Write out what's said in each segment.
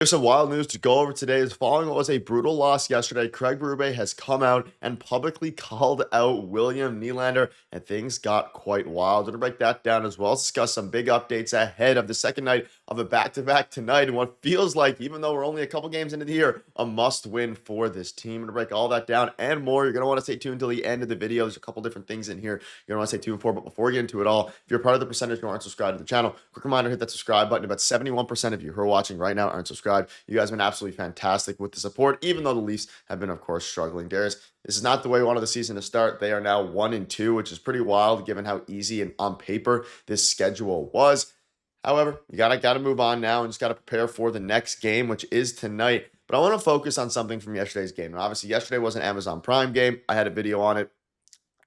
There's some wild news to go over today. Is following what was a brutal loss yesterday, Craig Berube has come out and publicly called out William Nylander, and things got quite wild. We're going to break that down as well. Let's discuss some big updates ahead of the second night of a back-to-back tonight, and what feels like, even though we're only a couple games into the year, a must-win for this team. We're going to break all that down and more. You're going to want to stay tuned until the end of the video. There's a couple different things in here you're going to want to stay tuned for, but before we get into it all, if you're part of the percentage who aren't subscribed to the channel, quick reminder, hit that subscribe button. About 71% of you who are watching right now aren't subscribed. You guys have been absolutely fantastic with the support, even though the Leafs have been, of course, struggling. Darius, this is not the way we wanted the season to start. They are now 1-2, which is pretty wild given how easy and on paper this schedule was. However, you gotta move on now and just gotta prepare for the next game, which is tonight. But I want to focus on something from yesterday's game. Now, obviously, yesterday was an Amazon Prime game. I had a video on it,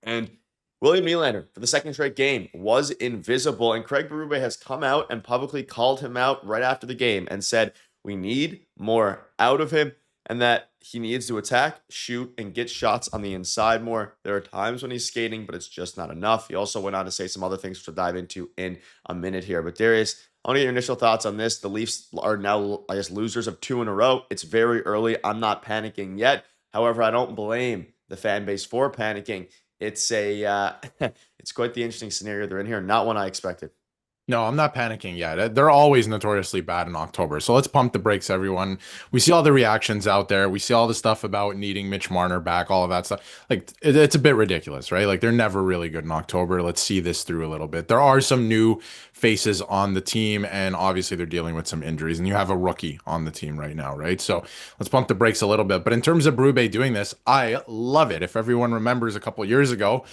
and William Nylander, for the second straight game, was invisible, and Craig Berube has come out and publicly called him out right after the game and said, we need more out of him, and that he needs to attack, shoot, and get shots on the inside more. There are times when he's skating, but it's just not enough. He also went on to say some other things, which we'll dive into in a minute here. But Darius, I want to get your initial thoughts on this. The Leafs are now, I guess, losers of 2 in a row. It's very early. I'm not panicking yet. However, I don't blame the fan base for panicking. It's it's quite the interesting scenario they're in here. Not one I expected. No, I'm not panicking yet. They're always notoriously bad in October. So let's pump the brakes, everyone. We see all the reactions out there. We see all the stuff about needing Mitch Marner back, all of that stuff. Like, it's a bit ridiculous, right? Like, they're never really good in October. Let's see this through a little bit. There are some new faces on the team, and obviously they're dealing with some injuries, and you have a rookie on the team right now, right? So let's pump the brakes a little bit. But in terms of Berube doing this, I love it. If everyone remembers a couple years ago,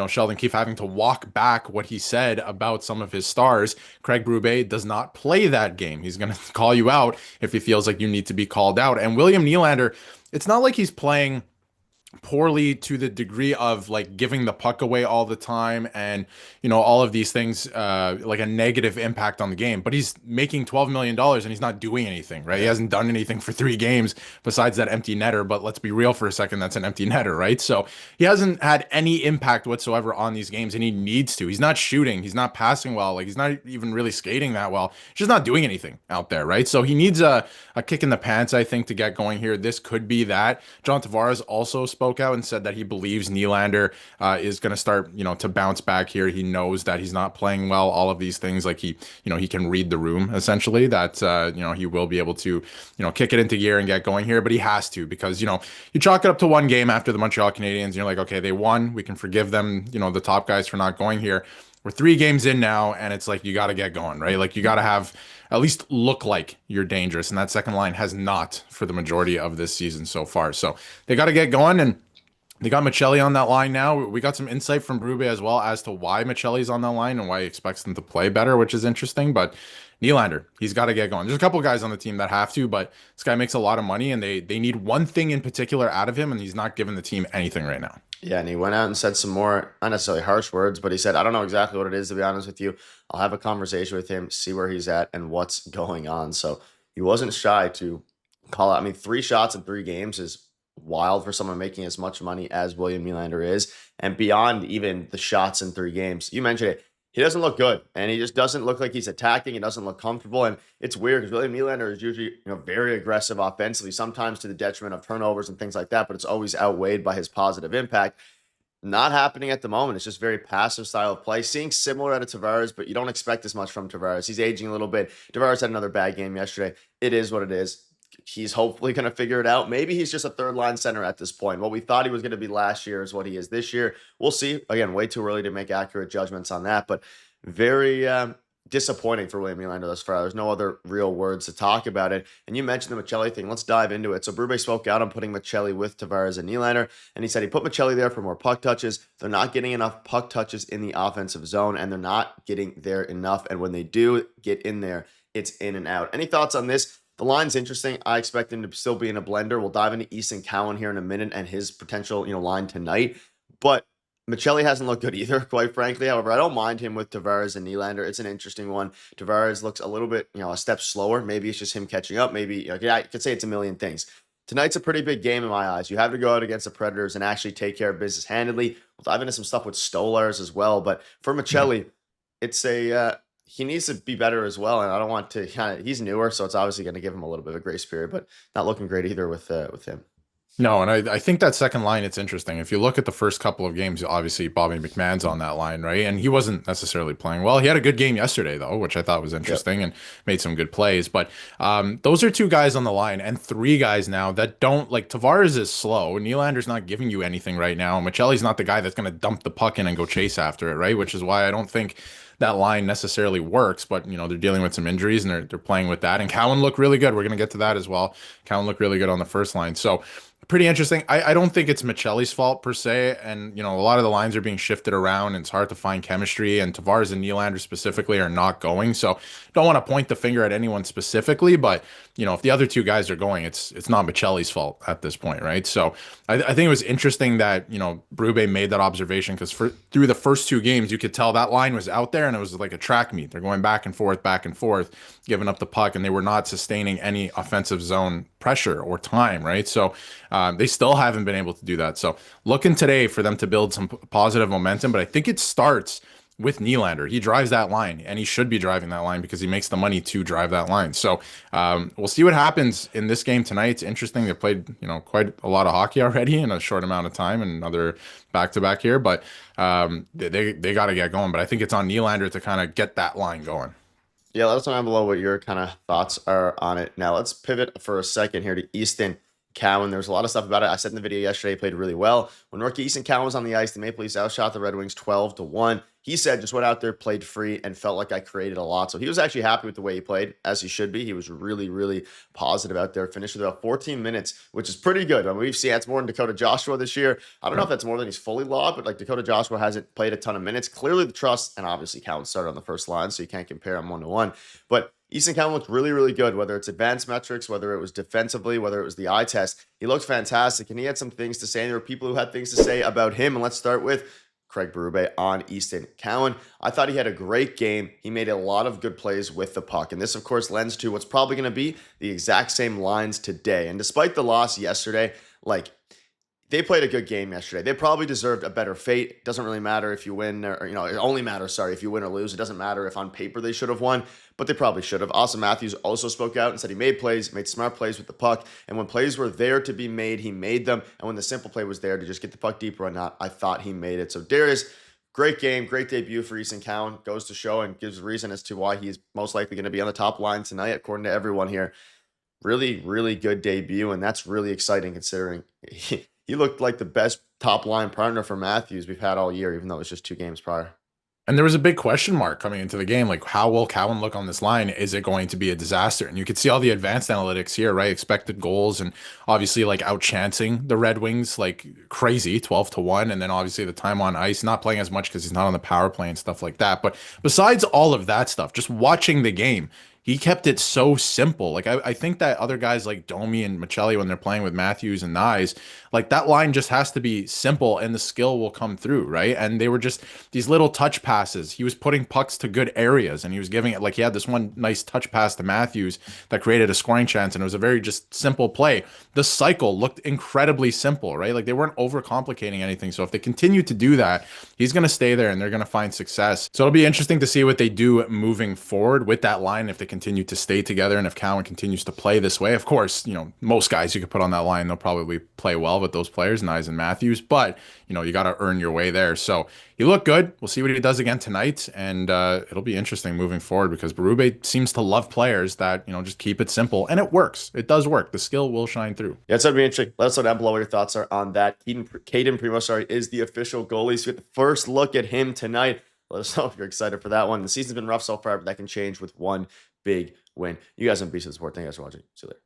Sheldon Keefe having to walk back what he said about some of his stars. Craig Berube does not play that game. He's going to call you out if he feels like you need to be called out. And William Nylander, it's not like he's playing poorly to the degree of like giving the puck away all the time and all of these things, like a negative impact on the game, but he's making $12 million and he's not doing anything, right? He hasn't done anything for 3 games besides that empty netter, but let's be real for a second, that's an empty netter, right? So he hasn't had any impact whatsoever on these games, and he needs to. He's not shooting, he's not passing well, like he's not even really skating that well. He's just not doing anything out there, right? So he needs a kick in the pants, I think, to get going here. This could be that. John Tavares also spoke out and said that he believes Nylander is going to start, to bounce back here. He knows that he's not playing well, all of these things. Like he can read the room, essentially, that, he will be able to, kick it into gear and get going here, but he has to, because, you chalk it up to one game after the Montreal Canadiens, and you're like, okay, they won. We can forgive them, the top guys for not going here. We're 3 games in now, and it's like, you got to get going, right? Like, you got to have at least look like you're dangerous, and that second line has not for the majority of this season so far. So they got to get going, and they got Michelli on that line now. We got some insight from Berube as well as to why Michelli's on that line and why he expects them to play better, which is interesting. But Nylander, he's got to get going. There's a couple guys on the team that have to, but this guy makes a lot of money, and they need one thing in particular out of him, and he's not giving the team anything right now. Yeah, and he went out and said some more, not necessarily harsh words, but he said, I don't know exactly what it is, to be honest with you. I'll have a conversation with him, see where he's at and what's going on. So he wasn't shy to call out. I mean, 3 shots in 3 games is wild for someone making as much money as William Nylander is. And beyond even the shots in 3 games, you mentioned it, he doesn't look good, and he just doesn't look like he's attacking. He doesn't look comfortable, and it's weird because William Nylander is usually very aggressive offensively, sometimes to the detriment of turnovers and things like that, but it's always outweighed by his positive impact. Not happening at the moment. It's just very passive style of play. Seeing similar out of Tavares, but you don't expect as much from Tavares. He's aging a little bit. Tavares had another bad game yesterday. It is what it is. He's hopefully going to figure it out. Maybe he's just a third-line center at this point. What we thought he was going to be last year is what he is this year. We'll see. Again, way too early to make accurate judgments on that, but very disappointing for William Nylander thus far. There's no other real words to talk about it. And you mentioned the Michelli thing. Let's dive into it. So Berube spoke out on putting Michelli with Tavares and Nylander, and he said he put Michelli there for more puck touches. They're not getting enough puck touches in the offensive zone, and they're not getting there enough. And when they do get in there, it's in and out. Any thoughts on this? The line's interesting. I expect him to still be in a blender. We'll dive into Easton Cowan here in a minute and his potential, line tonight. But Michelli hasn't looked good either, quite frankly. However, I don't mind him with Tavares and Nylander. It's an interesting one. Tavares looks a little bit, a step slower. Maybe it's just him catching up. Maybe, I could say it's a million things. Tonight's a pretty big game in my eyes. You have to go out against the Predators and actually take care of business handedly. We'll dive into some stuff with Stolarz as well. But for Michelli, it's he needs to be better as well. And I don't want to kind of, he's newer, so it's obviously going to give him a little bit of a grace period, but not looking great either with him. No, and I think that second line, it's interesting. If you look at the first couple of games, obviously Bobby McMahon's on that line, right? And he wasn't necessarily playing well. He had a good game yesterday, though, which I thought was Yep. interesting and made some good plays. But those are two guys on the line and three guys now that don't like Tavares is slow. Nylander's not giving you anything right now. Michelli's not the guy that's going to dump the puck in and go chase after it, right? Which is why I don't think that line necessarily works. But they're dealing with some injuries and they're playing with that. And Cowan looked really good. We're going to get to that as well. Cowan looked really good on the first line. So pretty interesting. I don't think it's Michelli's fault per se. And, a lot of the lines are being shifted around and it's hard to find chemistry. And Tavares and Nylander specifically are not going. So don't want to point the finger at anyone specifically. But, if the other two guys are going, it's not Michelli's fault at this point, right? So I think it was interesting that, Berube made that observation because through the first two games, you could tell that line was out there and it was like a track meet. They're going back and forth, giving up the puck, and they were not sustaining any offensive zone pressure or time, right? So they still haven't been able to do that. So looking today for them to build some positive momentum, but I think it starts with Nylander. He drives that line, and he should be driving that line because he makes the money to drive that line. So we'll see what happens in this game tonight. It's interesting. They played, quite a lot of hockey already in a short amount of time, and another back-to-back here. But they got to get going. But I think it's on Nylander to kind of get that line going. Yeah, let us know down below what your kind of thoughts are on it. Now, let's pivot for a second here to Easton Cowan. There was a lot of stuff about it. I said in the video yesterday, he played really well. When rookie Easton Cowan was on the ice, the Maple Leafs outshot the Red Wings 12-1. He said, just went out there, played free, and felt like I created a lot. So he was actually happy with the way he played, as he should be. He was really, really positive out there. Finished with about 14 minutes, which is pretty good. I mean, we've seen that's more than Dakota Joshua this year. I don't know if that's more than he's fully logged, but like Dakota Joshua hasn't played a ton of minutes. Clearly the trust, and obviously Cowan started on the first line, so you can't compare him one-to-one. But Easton Cowan looked really, really good, whether it's advanced metrics, whether it was defensively, whether it was the eye test. He looked fantastic, and he had some things to say, and there were people who had things to say about him. And let's start with Craig Berube on Easton Cowan. I thought he had a great game. He made a lot of good plays with the puck. And this, of course, lends to what's probably going to be the exact same lines today. And despite the loss yesterday, they played a good game yesterday. They probably deserved a better fate. It doesn't really matter if you win or, it only matters, if you win or lose. It doesn't matter if on paper they should have won, but they probably should have. Auston Matthews also spoke out and said he made plays, made smart plays with the puck. And when plays were there to be made, he made them. And when the simple play was there to just get the puck deeper or not, I thought he made it. So Darius, great game, great debut for Easton Cowan. Goes to show and gives a reason as to why he's most likely going to be on the top line tonight, according to everyone here. Really, really good debut. And that's really exciting considering he looked like the best top line partner for Matthews we've had all year, even though it was just 2 games prior. And there was a big question mark coming into the game. Like, how will Cowan look on this line? Is it going to be a disaster? And you could see all the advanced analytics here, right? Expected goals and obviously like outchancing the Red Wings like crazy, 12-1. And then obviously the time on ice, not playing as much because he's not on the power play and stuff like that. But besides all of that stuff, just watching the game, he kept it so simple. Like I think that other guys like Domi and Michelli, when they're playing with Matthews and Nyes, like that line just has to be simple and the skill will come through, right? And they were just these little touch passes. He was putting pucks to good areas and he was giving it, like he had this one nice touch pass to Matthews that created a scoring chance and it was a very just simple play. The cycle looked incredibly simple, right? Like they weren't overcomplicating anything. So if they continue to do that, he's going to stay there and they're going to find success. So it'll be interesting to see what they do moving forward with that line if they continue to stay together and if Cowan continues to play this way. Of course, most guys you could put on that line, they'll probably play well with those players, Nyes and Matthews, but you got to earn your way there. So he looked good. We'll see what he does again tonight, and it'll be interesting moving forward because Berube seems to love players that just keep it simple, and it works. It does work. The skill will shine through. Yeah, it's going to be interesting. Let us know down below what your thoughts are on that. Caden Primo, is the official goalie. So we get the first look at him tonight. Let us know if you're excited for that one. The season's been rough so far, but that can change with one big win. You guys have been beast of the sport. Thank you guys for watching. See you later.